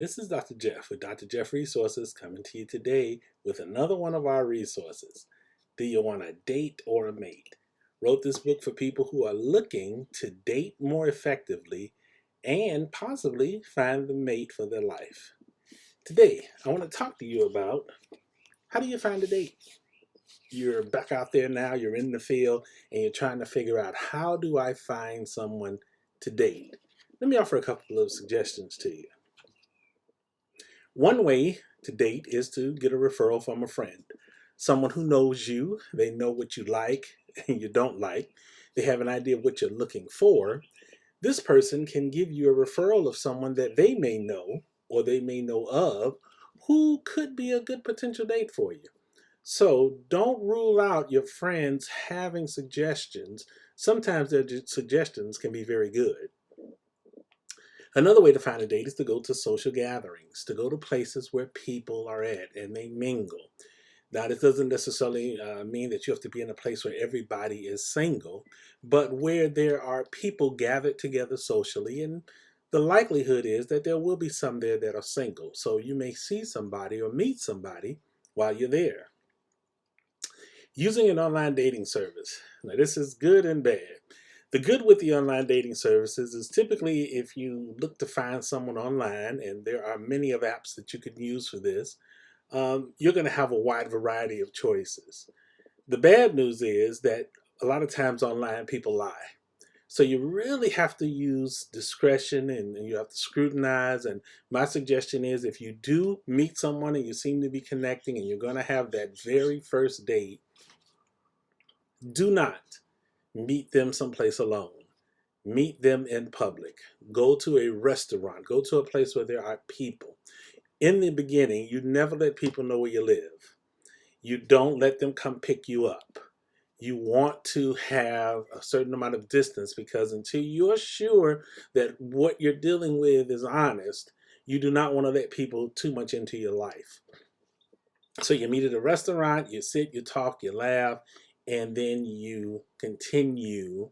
This is Dr. Jeff with Dr. Jeff Resources coming to you today with another one of our resources. Do you want a date or a mate? Wrote this book for people who are looking to date more effectively and possibly find the mate for their life. Today, I want to talk to you about how do you find a date? You're back out there now, you're in the field, and you're trying to figure out how do I find someone to date? Let me offer a couple of suggestions to you. One way to date is to get a referral from a friend, someone who knows you, they know what you like and you don't like, they have an idea of what you're looking for. This person can give you a referral of someone that they may know or they may know of who could be a good potential date for you. So don't rule out your friends having suggestions. Sometimes their suggestions can be very good. Another way to find a date is to go to social gatherings, to go to places where people are at and they mingle. Now, this doesn't necessarily mean that you have to be in a place where everybody is single, but where there are people gathered together socially, and the likelihood is that there will be some there that are single. So you may see somebody or meet somebody while you're there. Using an online dating service. Now, this is good and bad. The good with the online dating services is typically if you look to find someone online, and there are many of apps that you can use for this, you're going to have a wide variety of choices. The bad news is that a lot of times online people lie. So you really have to use discretion and you have to scrutinize. And my suggestion is if you do meet someone and you seem to be connecting and you're going to have that very first date, do not meet them someplace alone. Meet them in public. Go to a restaurant. Go to a place where there are people. In the beginning, you never let people know where you live. You don't let them come pick you up. You want to have a certain amount of distance because until you're sure that what you're dealing with is honest, you do not want to let people too much into your life. So you meet at a restaurant, you sit, you talk, you laugh, and then you continue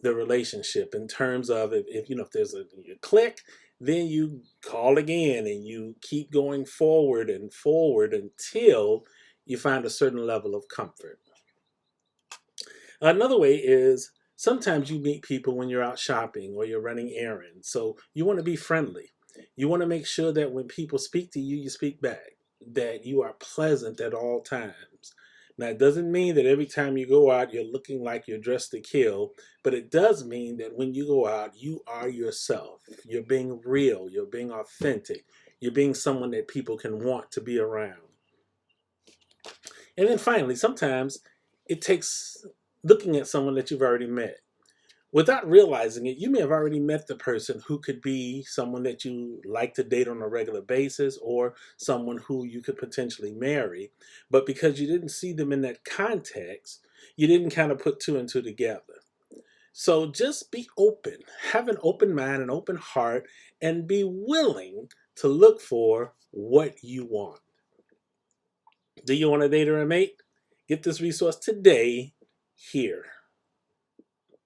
the relationship in terms of if there's a click, then you call again and you keep going forward and forward until you find a certain level of comfort. Another way is sometimes you meet people when you're out shopping or you're running errands. So you want to be friendly. You want to make sure that when people speak to you, you speak back, that you are pleasant at all times. Now, it doesn't mean that every time you go out, you're looking like you're dressed to kill, but it does mean that when you go out, you are yourself. You're being real. You're being authentic. You're being someone that people can want to be around. And then finally, sometimes it takes looking at someone that you've already met. Without realizing it, you may have already met the person who could be someone that you like to date on a regular basis or someone who you could potentially marry. But because you didn't see them in that context, you didn't kind of put two and two together. So just be open, have an open mind, an open heart, and be willing to look for what you want. Do you want a date or a mate? Get this resource today here.